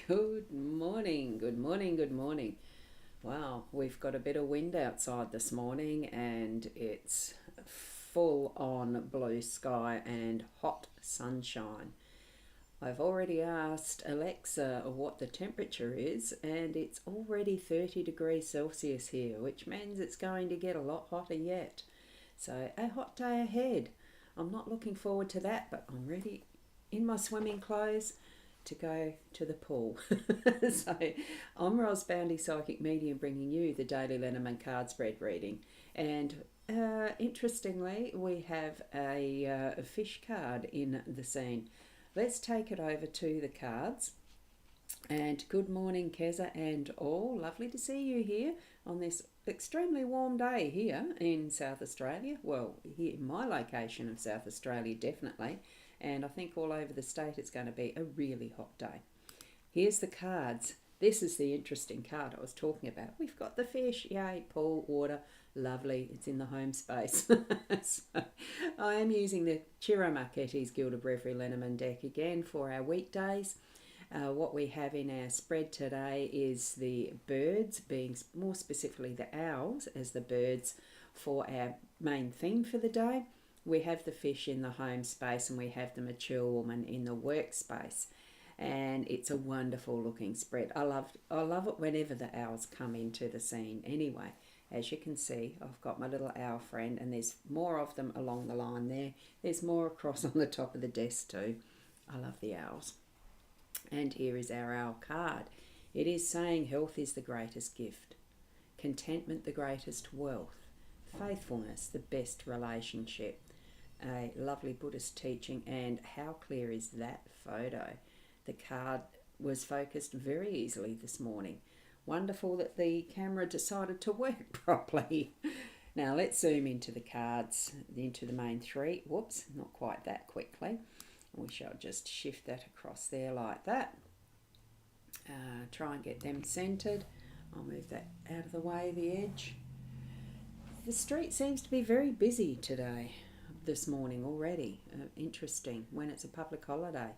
Good morning, good morning, good morning. Wow, we've got a bit of wind outside this morning and it's full on blue sky and hot sunshine. I've already asked Alexa what the temperature is and it's already 30 degrees Celsius here, which means it's going to get a lot hotter yet. So, a hot day ahead. I'm not looking forward to that, but I'm ready in my swimming clothes to go to the pool. So, I'm Boundy, Psychic Medium, bringing you the daily Lenormand card spread reading. And interestingly, we have a fish card in the scene. Let's take it over to the cards. And good morning, Keza and all. Lovely to see you here on this extremely warm day here in South Australia. Well, here in my location of South Australia, definitely. And I think all over the state it's going to be a really hot day. Here's the cards. This is the interesting card I was talking about. We've got the fish, yay, pool, water, lovely. It's in the home space. So I am using the Chiro Marchetti's Gilda Brevary Lenormand deck again for our weekdays. What we have in our spread today is the birds, being more specifically the owls as the birds for our main theme for the day. We have the fish in the home space and we have the mature woman in the workspace. And it's a wonderful looking spread. I love it whenever the owls come into the scene. Anyway, as you can see, I've got my little owl friend and there's more of them along the line there. There's more across on the top of the desk too. I love the owls. And here is our owl card. It is saying health is the greatest gift, contentment the greatest wealth, faithfulness the best relationship. A lovely Buddhist teaching, and how clear is that photo? The card was focused very easily this morning. Wonderful that the camera decided to work properly. Now let's zoom into the cards, into the main three. Whoops, not quite that quickly. We shall just shift that across there like that. Try and get them centered. I'll move that out of the way, the edge. The street seems to be very busy today, this morning already. Interesting, when it's a public holiday.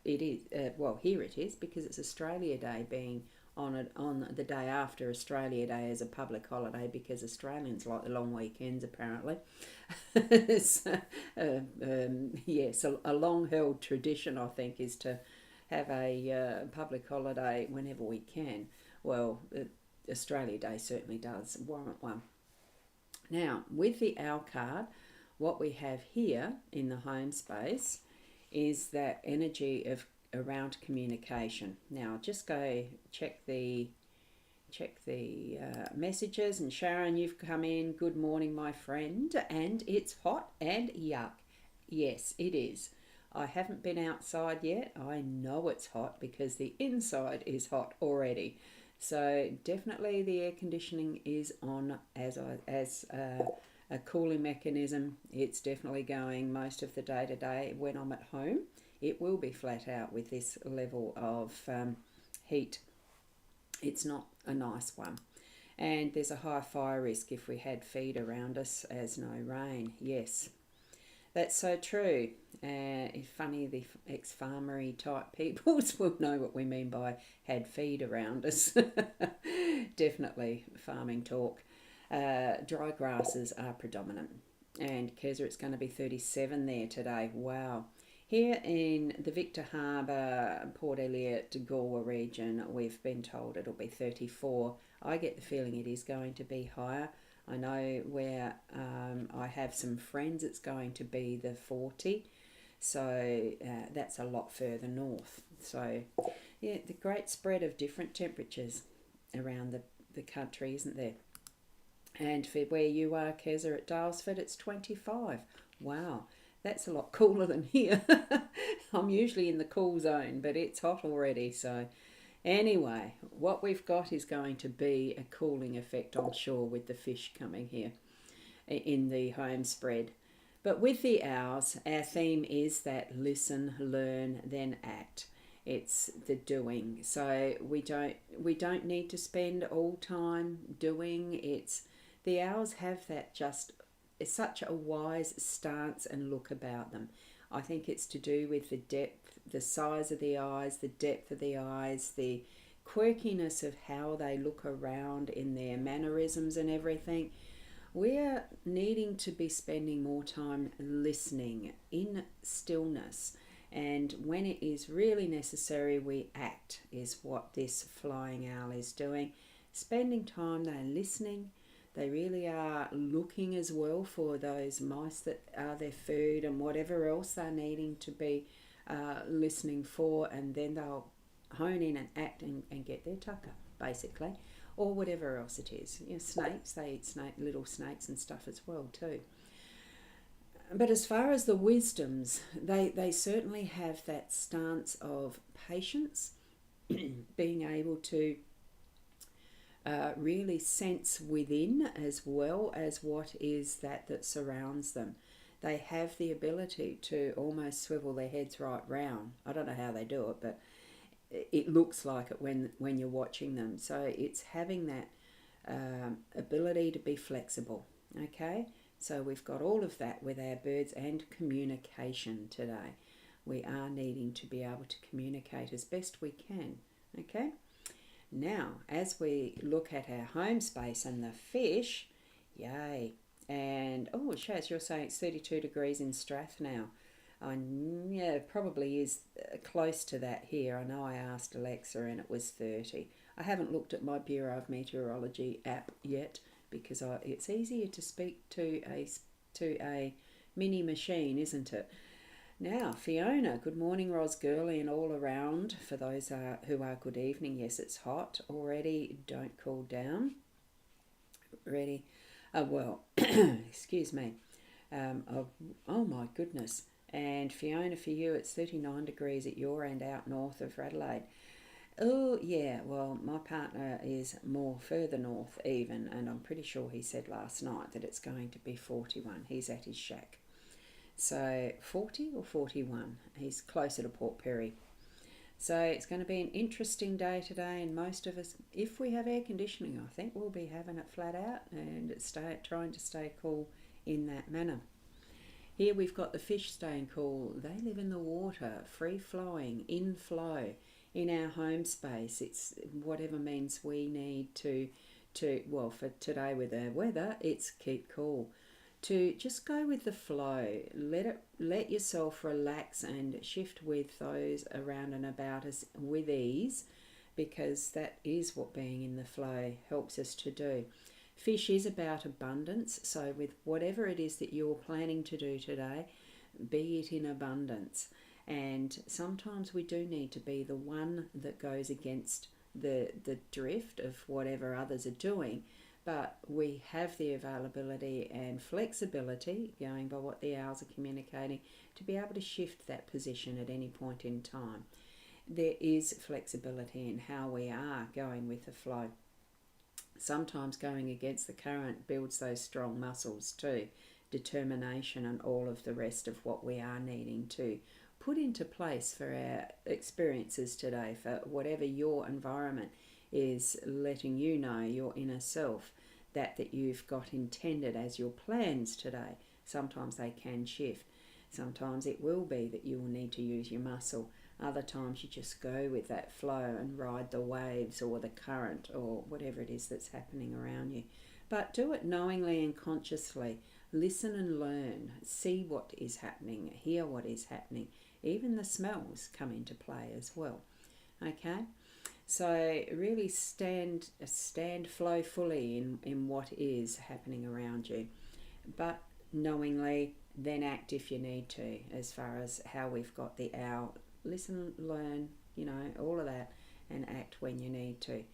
It is, well, here it is, because it's Australia Day being honoured on the day after Australia Day as a public holiday, because Australians like the long weekends apparently. So, yes, a long-held tradition I think is to have a public holiday whenever we can. Well, Australia Day certainly does warrant one. Now, with the owl card, what we have here in the home space is that energy of around communication. Now, just go check the messages. And Sharon, you've come in. Good morning, my friend. And it's hot and yuck. Yes, it is. I haven't been outside yet. I know it's hot because the inside is hot already. So definitely the air conditioning is on as a cooling mechanism. It's definitely going most of the day today when I'm at home. It will be flat out with this level of heat. It's not a nice one. And there's a high fire risk if we had feed around us as no rain. Yes, that's so true. Funny, the ex-farmery type peoples will know what we mean by had feed around us. Definitely farming talk. Dry grasses are predominant. And Keza, it's going to be 37 there today. Wow. Here in the Victor Harbour, Port Elliot, Galway region, we've been told it'll be 34. I get the feeling it is going to be higher. I know where I have some friends, it's going to be the 40. So that's a lot further north. So, yeah, the great spread of different temperatures around the country, isn't there? And for where you are, Keza, at Dalesford, it's 25. Wow, that's a lot cooler than here. I'm usually in the cool zone, but it's hot already. So anyway, what we've got is going to be a cooling effect, I'm sure, with the fish coming here in the home spread. But with the owls, our theme is that listen, learn, then act. It's the doing. So we don't need to spend all time doing. It's the owls have that just such a wise stance and look about them. I think it's to do with the depth the size of the eyes, the depth of the eyes, the quirkiness of how they look around in their mannerisms and everything. We're needing to be spending more time listening in stillness, and when it is really necessary, we act, is what this flying owl is doing. Spending time, they're listening. They really are looking as well for those mice that are their food and whatever else they're needing to be listening for, and then they'll hone in and act and get their tucker, basically, or whatever else it is. You know, snakes, they eat little snakes and stuff as well too. But as far as the wisdoms, they certainly have that stance of patience, being able to really sense within as well as what is that surrounds them. They have the ability to almost swivel their heads right round. I don't know how they do it, but it looks like it when you're watching them. So it's having that ability to be flexible. Okay, so we've got all of that with our birds, and communication today. We are needing to be able to communicate as best we can. Okay, now as we look at our home space and the fish, yay. And oh, Shaz, you're saying it's 32 degrees in Strath now. Yeah, it probably is close to that here. I know I asked Alexa and it was 30. I haven't looked at my Bureau of Meteorology app yet, because it's easier to speak to a mini machine, isn't it? Now, Fiona, good morning, Ros Girly, and all around. For those who are, good evening. Yes, it's hot already. Don't cool down. Ready? Well, excuse me. Oh my goodness. And Fiona, for you, it's 39 degrees at your end out north of Adelaide. Oh, yeah, well, my partner is more further north even, and I'm pretty sure he said last night that it's going to be 41. He's at his shack. So 40 or 41. He's closer to Port Perry. So it's going to be an interesting day today, and most of us, if we have air conditioning, I think we'll be having it flat out and trying to stay cool in that manner. Here we've got the fish staying cool. They live in the water, free-flowing, in flow, in our home space. It's whatever means we need to well, for today with the weather, it's keep cool. To just go with the flow, let yourself relax and shift with those around and about us with ease, because that is what being in the flow helps us to do. Fish is about abundance, so with whatever it is that you're planning to do today, be it in abundance. And sometimes we do need to be the one that goes against the drift of whatever others are doing, but we have the availability and flexibility, going by what the owls are communicating, to be able to shift that position at any point in time. There is flexibility in how we are going with the flow. Sometimes going against the current builds those strong muscles too, determination and all of the rest of what we are needing to put into place for our experiences today, for whatever your environment is letting you know, your inner self, that you've got intended as your plans today. Sometimes they can shift. Sometimes it will be that you will need to use your muscle. Other times you just go with that flow and ride the waves or the current or whatever it is that's happening around you. But do it knowingly and consciously. Listen and learn. See what is happening. Hear what is happening. Even the smells come into play as well. Okay? So really stand flow fully in what is happening around you. But knowingly, then act if you need to, as far as how we've got the owl. Listen, learn, all of that, and act when you need to.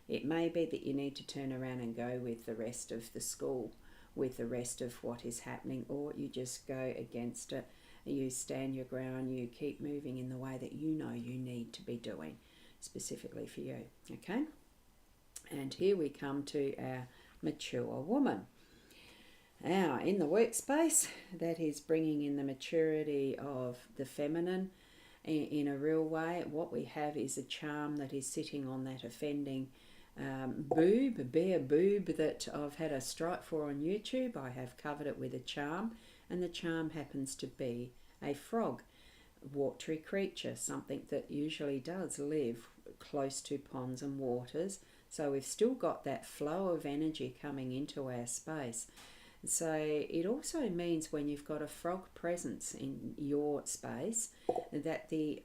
It may be that you need to turn around and go with the rest of the school, with the rest of what is happening, or you just go against it. You stand your ground, you keep moving in the way that you know you need to be doing, specifically for you. Okay? And here we come to our mature woman. Now, in the workspace, that is bringing in the maturity of the feminine in a real way. What we have is a charm that is sitting on that offending bare boob that I've had a strike for on YouTube. I have covered it with a charm, and the charm happens to be a frog. watery creature, something that usually does live close to ponds and waters. So we've still got that flow of energy coming into our space. So it also means when you've got a frog presence in your space, that the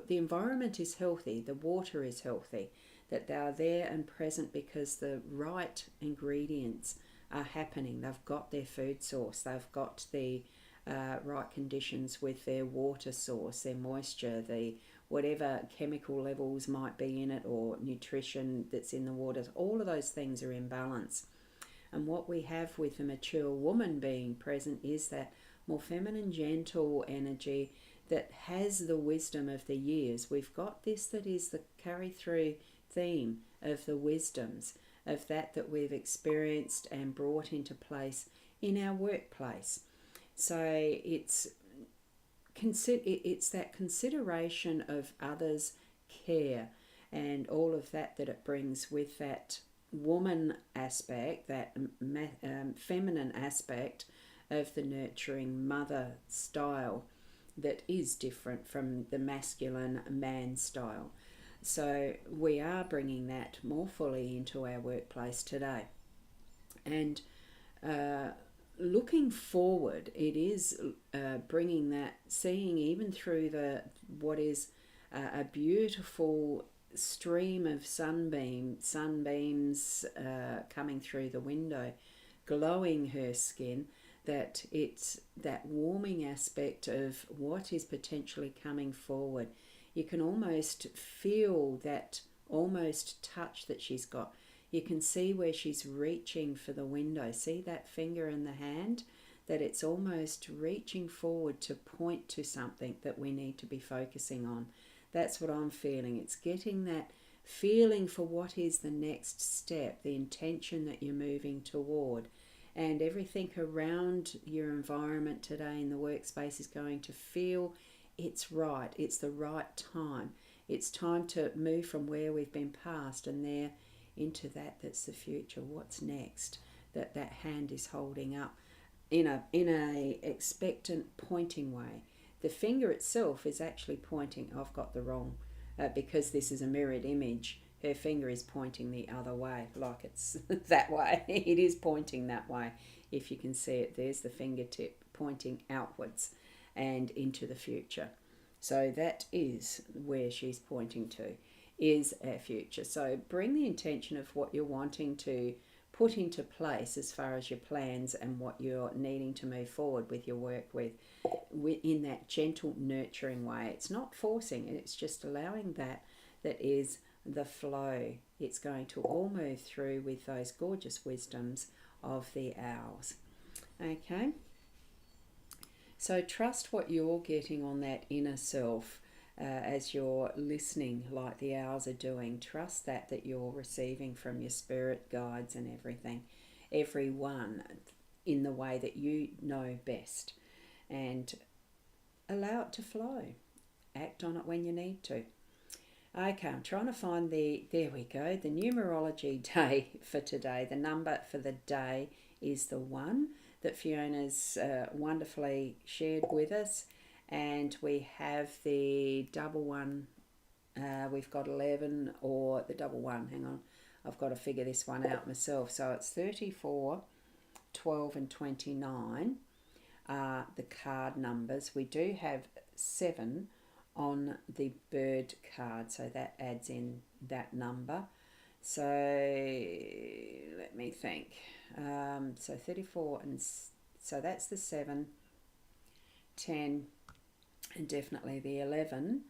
environment is healthy, the water is healthy, that they are there and present because the right ingredients are happening. They've got their food source, they've got the right conditions with their water source, their moisture, the whatever chemical levels might be in it or nutrition that's in the water. All of those things are in balance. And what we have with the mature woman being present is that more feminine, gentle energy that has the wisdom of the years. We've got this that is the carry-through theme of the wisdoms, of that we've experienced and brought into place in our workplace. So it's that consideration of others' care and all of that it brings with that woman aspect, that feminine aspect of the nurturing mother style that is different from the masculine man style. So we are bringing that more fully into our workplace today. And looking forward, it is bringing that, seeing even through what is a beautiful stream of sunbeams coming through the window, glowing her skin, that it's that warming aspect of what is potentially coming forward. You can almost feel that almost touch that she's got. You can see where she's reaching for the window. See that finger in the hand? That it's almost reaching forward to point to something that we need to be focusing on. That's what I'm feeling. It's getting that feeling for what is the next step, the intention that you're moving toward. And everything around your environment today in the workspace is going to feel it's right. It's the right time. It's time to move from where we've been past and there into that's the future. What's next? That hand is holding up in a expectant pointing way. The finger itself is actually pointing. I've got the wrong, because this is a mirrored image. Her finger is pointing the other way, like it's that way. It is pointing that way. If you can see it, there's the fingertip pointing outwards and into the future. So that is where she's pointing to, is our future. So bring the intention of what you're wanting to put into place as far as your plans and what you're needing to move forward with your work with in that gentle, nurturing way. It's not forcing it, it's just allowing that is the flow. It's going to all move through with those gorgeous wisdoms of the owls. Okay? So trust what you're getting on that inner self as you're listening like the owls are doing. Trust that you're receiving from your spirit guides and everyone in the way that you know best. And allow it to flow. Act on it when you need to. Okay, I'm trying to find there we go, the numerology day for today. The number for the day is the 1 that Fiona's wonderfully shared with us. And we have the double 1, we've got 11, or the double 1, hang on, I've got to figure this one out myself. So it's 34, 12 and 29 are the card numbers. We do have 7 on the bird card, so that adds in that number. So let me think. So 34, and so that's the 7, 10, and definitely the 11.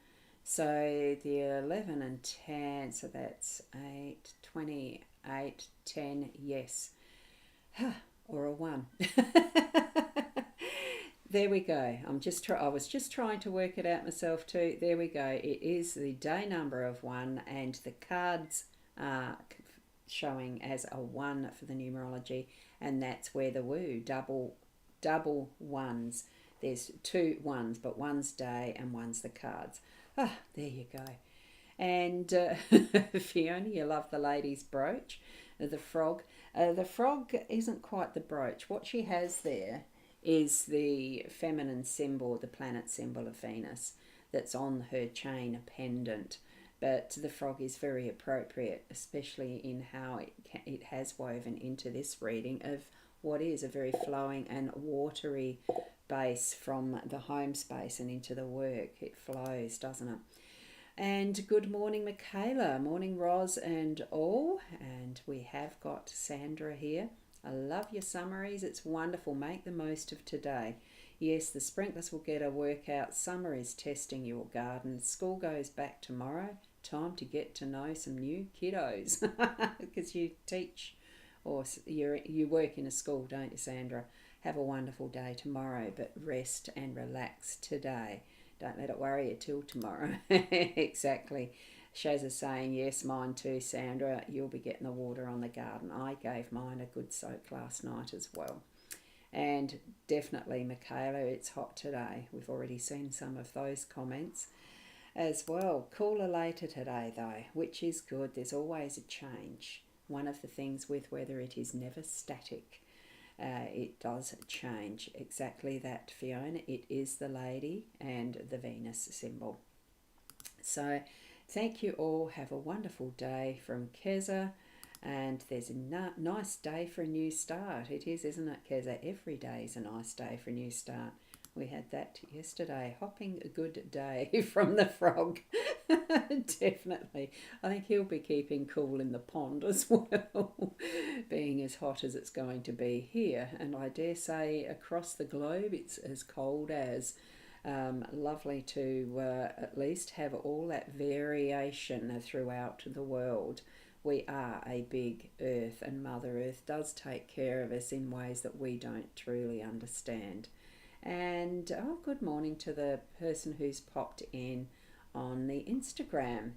So the 11 and 10, so that's 8, 28, 10, yes. Or a 1. There we go. I was just trying to work it out myself too. There we go. It is the day number of 1, and the cards are showing as a 1 for the numerology, and that's where the woo, double ones. There's 2 1s, but one's day and one's the cards. There you go. And Fiona, you love the lady's brooch, the frog. The frog isn't quite the brooch. What she has there is the feminine symbol, the planet symbol of Venus, that's on her chain pendant. But the frog is very appropriate, especially in how it has woven into this reading of what is a very flowing and watery base from the home space and into the work. It flows, doesn't it? And good morning, Michaela. Morning, Roz and all. And we have got Sandra here. I love your summaries. It's wonderful. Make the most of today. Yes, the sprinklers will get a workout. Summer is testing your garden. School goes back tomorrow. Time to get to know some new kiddos because you teach or you work in a school, don't you, Sandra? Have a wonderful day tomorrow, but rest and relax today. Don't let it worry you till tomorrow. Exactly. Shaz is saying, yes, mine too, Sandra. You'll be getting the water on the garden. I gave mine a good soak last night as well. And definitely, Michaela, it's hot today. We've already seen some of those comments as well. Cooler later today, though, which is good. There's always a change. One of the things with weather, it is never static. It does change. Exactly that, Fiona. It is the lady and the Venus symbol. So thank you all. Have a wonderful day from Keza. And there's a nice day for a new start. It is, isn't it, Keza? Every day is a nice day for a new start. We had that yesterday. Hopping a good day from the frog. Definitely. I think he'll be keeping cool in the pond as well, being as hot as it's going to be here. And I dare say across the globe it's as cold as. Lovely to at least have all that variation throughout the world. We are a big earth, and Mother Earth does take care of us in ways that we don't truly understand. And good morning to the person who's popped in on the Instagram,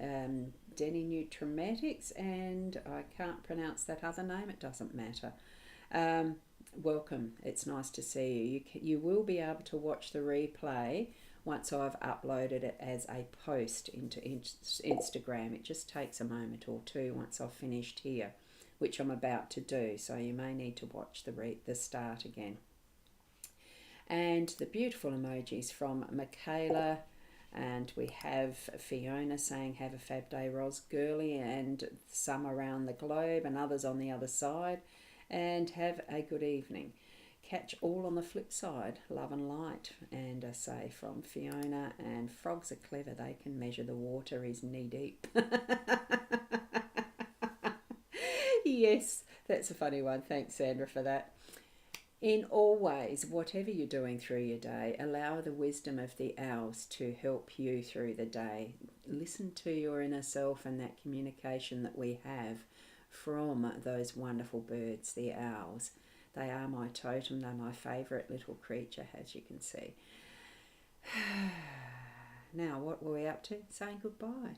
Denny Nutramatics, and I can't pronounce that other name, it doesn't matter. Welcome, it's nice to see you. You will be able to watch the replay once I've uploaded it as a post into Instagram. It just takes a moment or two once I've finished here, which I'm about to do, so you may need to watch the start again. And the beautiful emojis from Michaela, and we have Fiona saying have a fab day, Ros girly, and some around the globe and others on the other side, and have a good evening. Catch all on the flip side. Love and light. And I say from Fiona, and frogs are clever, they can measure the water is knee deep. Yes, that's a funny one. Thanks, Sandra, for that. In all ways, whatever you're doing through your day, allow the wisdom of the owls to help you through the day. Listen to your inner self and that communication that we have from those wonderful birds, the owls. They are my totem. They're my favourite little creature, as you can see. Now, what were we up to? Saying goodbye.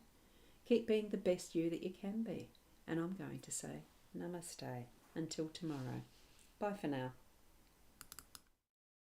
Keep being the best you that you can be. And I'm going to say namaste until tomorrow. Bye for now.